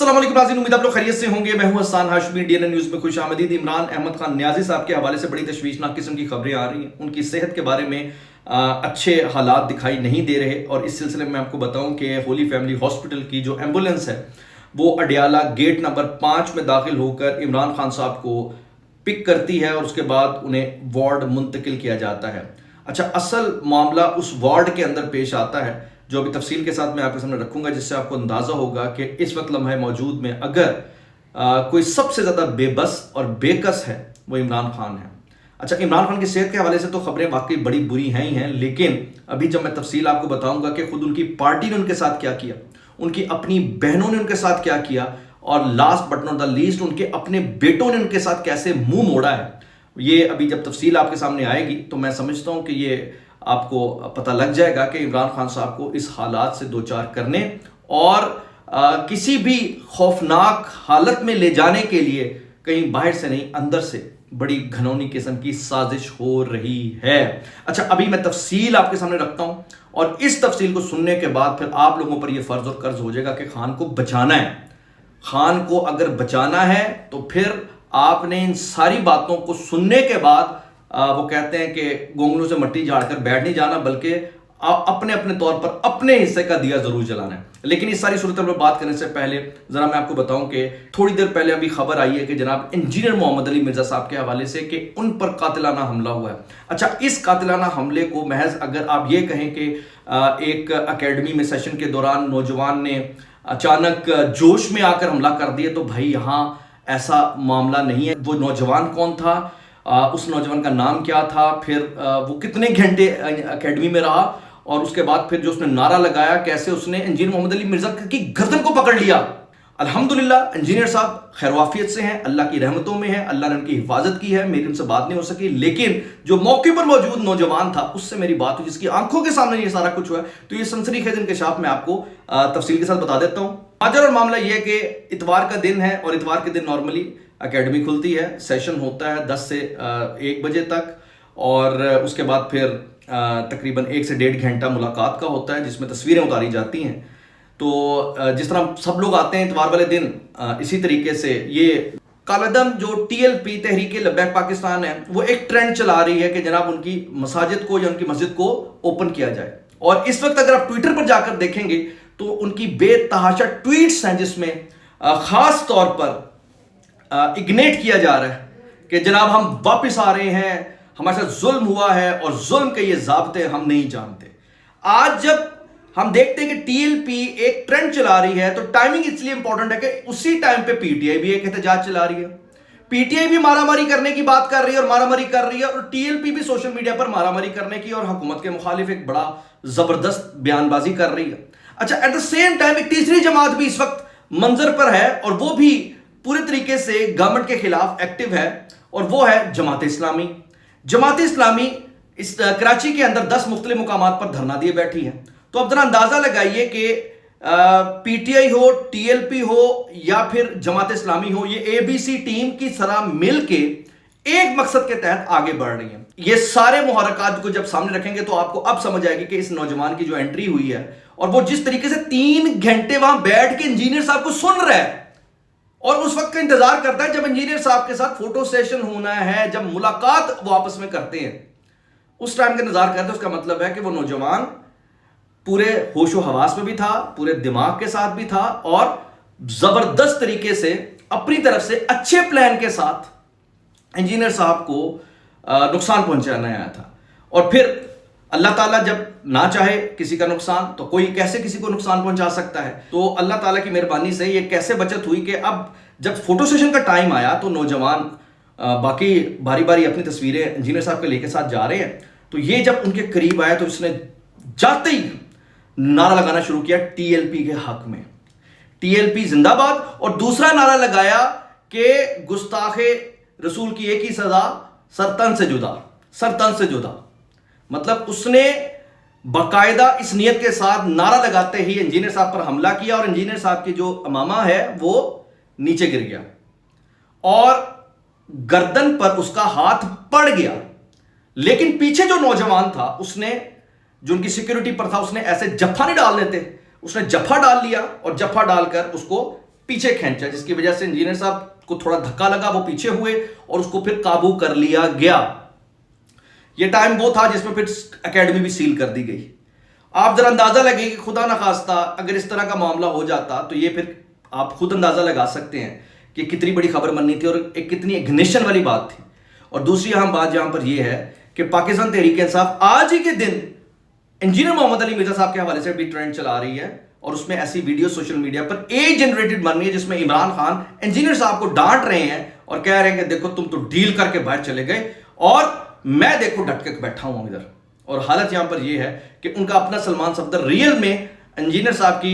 अस्सलाम वालेकुम नाज़रीन, उम्मीद आप लोग खैरियत से होंगे। मैं हूं हसन हाशमी। डीएनए न्यूज़ में खुश आमदीद। इमरान अहमद खान नियाज़ी साहब के हवाले से बड़ी तशवीशनाक किस्म की खबरें आ रही हैं। उनकी सेहत के बारे में अच्छे हालात दिखाई नहीं दे रहे और इस सिलसिले में आपको बताऊं कि होली फैमिली हॉस्पिटल की जो एम्बुलेंस है वो अडियाला गेट नंबर 5 में दाखिल होकर इमरान खान साहब को पिक करती है और उसके बाद उन्हें वार्ड मुंतकिल किया जाता है। अच्छा, असल मामला उस वार्ड के अंदर पेश आता है जो अभी तफसील के साथ मैं आपके सामने रखूंगा, जिससे आपको अंदाजा होगा कि इस वक्त लम्हे मौजूद में अगर कोई सबसे ज़्यादा बेबस और बेकस है वो इमरान खान है। अच्छा, इमरान खान की सेहत के हवाले से तो खबरें वाकई बड़ी बुरी हैं ही हैं, लेकिन अभी जब मैं तफसील आपको बताऊंगा कि खुद उनकी पार्टी ने उनके साथ क्या किया, उनकी अपनी बहनों ने उनके साथ क्या किया और last but not the least उनके अपने बेटों ने उनके साथ कैसे मुंह मोड़ा है, ये अभी जब तफसील आपके सामने आएगी तो मैं समझता हूं कि ये आपको पता लग जाएगा कि इमरान खान साहब को इस हालात से दो चार करने और किसी भी खौफनाक हालत में ले जाने के लिए कहीं बाहर से नहीं अंदर से बड़ी घनौनी किस्म की साजिश हो रही है। अच्छा, अभी मैं तफसील आपके सामने रखता हूं और इस तफसील को सुनने के बाद फिर आप लोगों पर यह फर्ज और कर्ज हो जाएगा कि खान को बचाना है। खान को अगर बचाना है तो फिर आपने इन सारी बातों को सुनने के बाद वो कहते हैं कि गोंगलों से मट्टी झाड़कर बैठ नहीं जाना, बल्कि अपने अपने तौर पर अपने हिस्से का दिया जरूर जलाना है। लेकिन इस सारी सूरत में बात करने से पहले जरा मैं आपको बताऊं कि थोड़ी देर पहले अभी खबर आई है कि जनाब इंजीनियर मोहम्मद अली मिर्जा साहब के हवाले से कि उन पर कातिलाना हमला हुआ है। अच्छा, इस कातिलाना हमले को महज अगर आप ये कहें कि एक एकेडमी में सेशन के दौरान नौजवान ने अचानक जोश में आकर हमला कर दिया, तो भाई यहाँ ऐसा मामला नहीं है। वो नौजवान कौन था, उस नौजवान का नाम क्या था, फिर वो कितने घंटे एकेडमी में रहा और उसके बाद फिर जो उसने नारा लगाया, कैसे उसने इंजीनियर मोहम्मद अली मिर्जा की गर्दन को पकड़ लिया। अल्हम्दुलिल्लाह इंजीनियर साहब खैरवाफियत से हैं, अल्लाह की रहमतों में हैं, अल्लाह ने उनकी हिफाजत की है, मेरी उनसे बात नहीं हो सकी। लेकिन जो मौके पर मौजूद नौजवान था उससे मेरी बात हुई, जिसकी आंखों के सामने ये सारा कुछ हुआ, तो ये सनसनीखेज इंकशाफ मैं आपको तफसील के साथ बता देता हूँ। माजर और मामला यह है कि इतवार का दिन है और इतवार के दिन नॉर्मली एकेडमी खुलती है, सेशन होता है 10 से 1 बजे तक और उसके बाद फिर तकरीबन 1 से 1.5 घंटा मुलाकात का होता है जिसमें तस्वीरें उतारी जाती हैं। तो जिस तरह सब लोग आते हैं इतवार वाले दिन, इसी तरीके से ये कालदम जो TLP तहरीक लब्बैक पाकिस्तान है वो एक ट्रेंड चला रही है कि जनाब उनकी मसाजिद को या उनकी मस्जिद को ओपन किया जाए। और इस वक्त अगर आप ट्विटर पर जाकर देखेंगे तो उनकी बेतहाशा ट्वीट्स हैं जिसमें खास तौर पर इग्नेट किया जा रहा है कि जनाब हम वापस आ रहे हैं, हमारे साथ जुल्म हुआ है और जुल्म के ये ज़ाब्ते हम नहीं जानते। आज जब हम देखते हैं कि TLP एक ट्रेंड चला रही है तो टाइमिंग इसलिए इंपॉर्टेंट है कि उसी टाइम पे PTI भी एक एहतजाज चला रही है, PTI भी मारामारी करने की बात कर रही है और मारामारी कर रही है और TLP भी सोशल मीडिया पर मारामारी करने की और हुकूमत के मुखालिफ एक बड़ा जबरदस्त बयानबाजी कर रही है। अच्छा, एट द सेम टाइम एक तीसरी जमात भी इस वक्त मंजर पर है और वो भी पूरे तरीके से गवर्नमेंट के खिलाफ एक्टिव है और वो है जमात इस्लामी। जमात इस्लामी इस कराची के अंदर 10 मुख्तलिफ मुकामात पर धरना दिए बैठी है। तो अब जरा अंदाजा लगाइए कि PTI हो, TLP हो या फिर जमात इस्लामी हो, ये ABC टीम की तरह मिल के एक मकसद के तहत आगे बढ़ रही है। ये सारे मुहरकात को जब सामने रखेंगे तो आपको अब समझ आएगी कि इस नौजवान की जो एंट्री हुई है और वो जिस तरीके से 3 घंटे वहां बैठ के इंजीनियर साहब को सुन रहा है और उस वक्त का इंतजार करता है जब इंजीनियर साहब के साथ फोटो सेशन होना है, जब मुलाकात वो आपस में करते हैं, उस टाइम का इंतजार करते हैं। उसका मतलब है कि वो नौजवान पूरे होशो हवास में भी था, पूरे दिमाग के साथ भी था और जबरदस्त तरीके से अपनी तरफ से अच्छे प्लान के साथ इंजीनियर साहब को नुकसान पहुंचाना आया था। और फिर अल्लाह ताला जब ना चाहे किसी का नुकसान तो कोई कैसे किसी को नुकसान पहुंचा सकता है। तो अल्लाह ताला की मेहरबानी से ये कैसे बचत हुई कि अब जब फोटो सेशन का टाइम आया तो नौजवान बाकी बारी बारी अपनी तस्वीरें इंजीनियर साहब के लेके साथ जा रहे हैं। तो ये जब उनके करीब आया तो इसने जाते ही नारा लगाना शुरू किया TLP के हक में, TLP जिंदाबाद, और दूसरा नारा लगाया कि गुस्ताखे रसूल की एक ही सजा, सरतन से जुदा, सरतन से जुदा। मतलब उसने बाकायदा इस नियत के साथ नारा लगाते ही इंजीनियर साहब पर हमला किया और इंजीनियर साहब की जो अमामा है वो नीचे गिर गया और गर्दन पर उसका हाथ पड़ गया। लेकिन पीछे जो नौजवान था उसने, जो उनकी सिक्योरिटी पर था, उसने ऐसे जफ्फा नहीं डालने थे, उसने जफ्फा डाल लिया और जफ्फा डालकर उसको پیچھے کھینچا، جس کی وجہ سے انجینئر صاحب کو تھوڑا دھکا لگا، وہ پیچھے ہوئے اور اس کو پھر قابو کر لیا گیا۔ یہ ٹائم وہ تھا جس میں پھر اکیڈمی بھی سیل کر دی گئی۔ آپ ذرا اندازہ لگے کہ خدا نخواستہ اگر اس طرح کا معاملہ ہو جاتا تو یہ پھر آپ خود اندازہ لگا سکتے ہیں کہ کتنی بڑی خبر بننی تھی اور ایک کتنی اگنیشن والی بات تھی۔ اور دوسری اہم بات یہاں پر یہ ہے کہ پاکستان تحریک انصاف آج ہی کے دن انجینئر محمد علی مرزا صاحب کے حوالے سے بھی ٹرینڈ چلا رہی ہے، اور اس میں ایسی ویڈیو سوشل میڈیا پر اے جنریٹڈ بن رہی ہے جس میں عمران خان انجینئر صاحب کو ڈانٹ رہے ہیں اور کہہ رہے ہیں کہ دیکھو تم تو ڈیل کر کے باہر چلے گئے اور میں دیکھو ڈٹ کے بیٹھا ہوں ادھر۔ اور حالت یہاں پر یہ ہے کہ ان کا اپنا سلمان صفدر ریئل میں انجینئر صاحب کی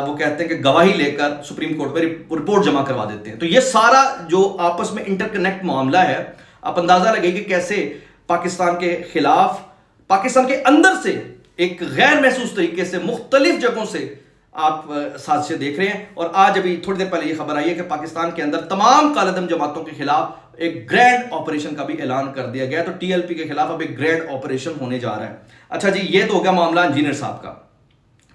وہ کہتے ہیں کہ گواہی لے کر سپریم کورٹ میں رپورٹ جمع کروا دیتے ہیں۔ تو یہ سارا جو آپس میں انٹر کنیکٹ معاملہ ہے، آپ اندازہ لگے کہ کیسے پاکستان کے خلاف پاکستان کے اندر سے ایک غیر محسوس طریقے سے مختلف جگہوں سے آپ سازشیں دیکھ رہے ہیں۔ اور آج ابھی تھوڑی دیر پہلے یہ خبر آئی ہے کہ پاکستان کے اندر تمام کالعدم جماعتوں کے خلاف ایک گرینڈ آپریشن کا بھی اعلان کر دیا گیا، تو ٹی ایل پی کے خلاف اب ایک گرینڈ آپریشن ہونے جا رہا ہے۔ اچھا جی، یہ تو ہو گیا معاملہ انجینئر صاحب کا۔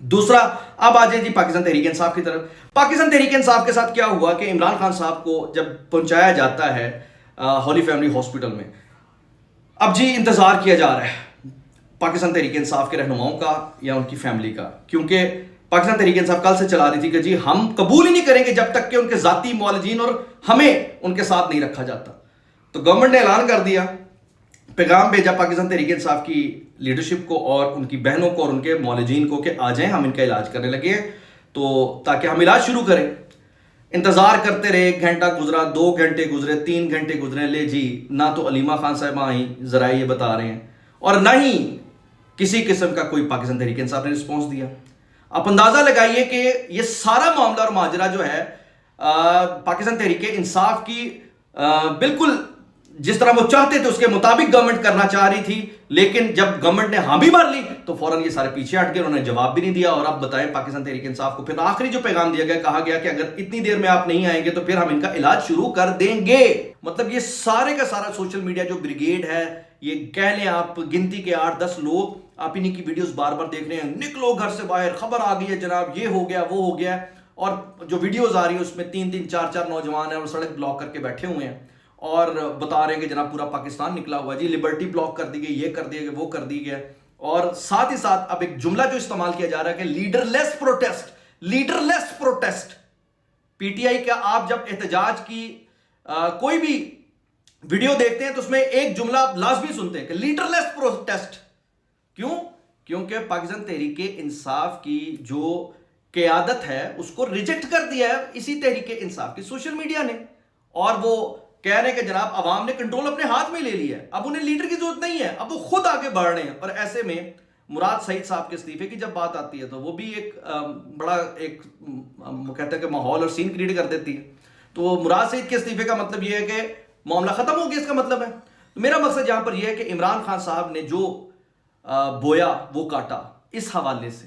دوسرا، اب آ جائیں جی پاکستان تحریک انصاف کی طرف۔ پاکستان تحریک انصاف کے ساتھ کیا ہوا کہ عمران خان صاحب کو جب پہنچایا جاتا ہے ہولی فیملی ہاسپٹل میں، اب جی انتظار کیا جا رہا ہے پاکستان تحریک انصاف کے رہنماؤں کا یا ان کی فیملی کا، کیونکہ پاکستان تحریک انصاف کل سے چلا رہی تھی کہ جی ہم قبول ہی نہیں کریں گے جب تک کہ ان کے ذاتی معالجین اور ہمیں ان کے ساتھ نہیں رکھا جاتا۔ تو گورنمنٹ نے اعلان کر دیا، پیغام بھیجا پاکستان تحریک انصاف کی لیڈرشپ کو اور ان کی بہنوں کو اور ان کے معالجین کو کہ آ جائیں، ہم ان کا علاج کرنے لگے ہیں، تو تاکہ ہم علاج شروع کریں۔ انتظار کرتے رہے، 1 گھنٹہ گزرا، 2 گھنٹے گزرے، 3 گھنٹے گزرے، لے جی نہ تو علیمہ خان صاحبہ آئیں، ذرائع یہ بتا رہے ہیں، اور نہ ہی کسی قسم کا کوئی پاکستان تحریک انصاف نے رسپانس دیا۔ آپ اندازہ لگائیے کہ یہ سارا معاملہ اور ماجرا جو ہے پاکستان تحریک انصاف کی بالکل جس طرح وہ چاہتے تھے اس کے مطابق گورنمنٹ کرنا چاہ رہی تھی، لیکن جب گورنمنٹ نے ہاں بھی مار لی تو فوراً یہ سارے پیچھے ہٹ گئے، انہوں نے جواب بھی نہیں دیا۔ اور اب بتائیں پاکستان تحریک انصاف کو پھر آخری جو پیغام دیا گیا، کہا گیا کہ اگر اتنی دیر میں آپ نہیں آئیں گے تو پھر ہم ان کا علاج شروع کر دیں گے۔ مطلب یہ سارے کا سارا سوشل میڈیا جو بریگیڈ ہے، یہ کہہ لیں آپ گنتی کے 8-10 لوگ، آپ انہی کی ویڈیوز بار بار دیکھ رہے ہیں، نکلو گھر سے باہر، خبر آ گئی ہے جناب، یہ ہو گیا وہ ہو گیا، اور جو ویڈیوز آ رہی ہیں اس میں 3-3 4-4 نوجوان ہیں اور سڑک بلاک کر کے بیٹھے ہوئے ہیں اور بتا رہے ہیں کہ جناب پورا پاکستان نکلا ہوا ہے جی، لبرٹی بلاک کر دی گئی، یہ کر دیا گیا، وہ کر دی گیا۔ اور ساتھ ہی ساتھ اب ایک جملہ جو استعمال کیا جا رہا ہے کہ leader less protest, leader less protest. P T I کا آپ جب احتجاج کی کوئی بھی ویڈیو دیکھتے ہیں تو اس میں ایک جملہ آپ لازمی سنتے ہیں کہ لیڈر لیس پروٹیسٹ۔ کیوں؟ کیونکہ پاکستان تحریک انصاف کی جو قیادت ہے اس کو ریجیکٹ کر دیا ہے اسی تحریک انصاف کی سوشل میڈیا نے، اور وہ کہہ رہے ہیں کہ جناب عوام نے کنٹرول اپنے ہاتھ میں لے لیا ہے، اب انہیں لیڈر کی ضرورت نہیں ہے، اب وہ خود آگے بڑھ رہے ہیں۔ اور ایسے میں مراد سعید صاحب کے استعفے کی جب بات آتی ہے تو وہ بھی ایک بڑا ایک کہتے ہیں کہ ماحول اور سین کریٹ کر دیتی ہے۔ تو مراد سعید کے استعفے کا مطلب یہ ہے کہ معاملہ ختم ہو گیا، اس کا مطلب ہے۔ تو میرا مقصد یہاں پر یہ ہے کہ عمران خان صاحب نے جو بویا وہ کاٹا، اس حوالے سے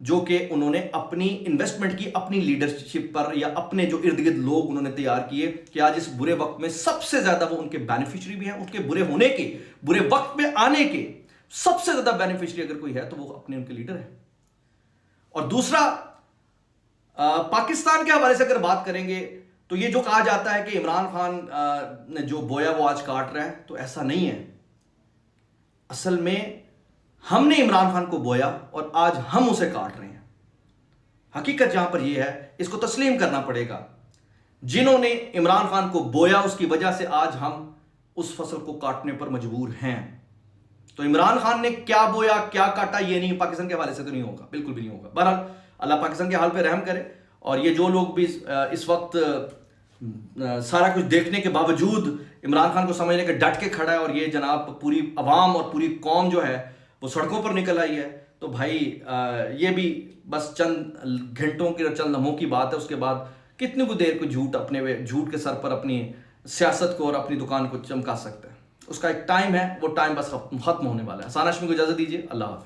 جو کہ انہوں نے اپنی انویسٹمنٹ کی اپنی لیڈرشپ پر یا اپنے جو ارد گرد لوگ انہوں نے تیار کیے کہ آج اس برے وقت میں سب سے زیادہ وہ ان کے بینیفیشری بھی ہیں، ان کے برے ہونے کے، برے وقت میں آنے کے سب سے زیادہ بینیفیشری اگر کوئی ہے تو وہ اپنے ان کے لیڈر ہیں۔ اور دوسرا، پاکستان کے حوالے سے اگر بات کریں گے تو یہ جو کہا جاتا ہے کہ عمران خان نے جو بویا وہ آج کاٹ رہا ہے، تو ایسا نہیں ہے۔ اصل میں ہم نے عمران خان کو بویا اور آج ہم اسے کاٹ رہے ہیں۔ حقیقت جہاں پر یہ ہے، اس کو تسلیم کرنا پڑے گا، جنہوں نے عمران خان کو بویا اس کی وجہ سے آج ہم اس فصل کو کاٹنے پر مجبور ہیں۔ تو عمران خان نے کیا بویا کیا کاٹا یہ نہیں، پاکستان کے حوالے سے تو نہیں ہوگا، بالکل بھی نہیں ہوگا۔ بہرحال اللہ پاکستان کے حال پہ رحم کرے، اور یہ جو لوگ بھی اس وقت سارا کچھ دیکھنے کے باوجود عمران خان کو سمجھنے کے ڈٹ کے کھڑا ہے، اور یہ جناب پوری عوام اور پوری قوم جو ہے وہ سڑکوں پر نکل آئی ہے، تو بھائی یہ بھی بس چند گھنٹوں کی اور چند لمحوں کی بات ہے۔ اس کے بعد کتنی کو دیر کو جھوٹ کے سر پر اپنی سیاست کو اور اپنی دکان کو چمکا سکتا ہے، اس کا ایک ٹائم ہے، وہ ٹائم بس ختم ہونے والا ہے۔ سانہ ہاشمی کو اجازت دیجیے، اللہ حافظ۔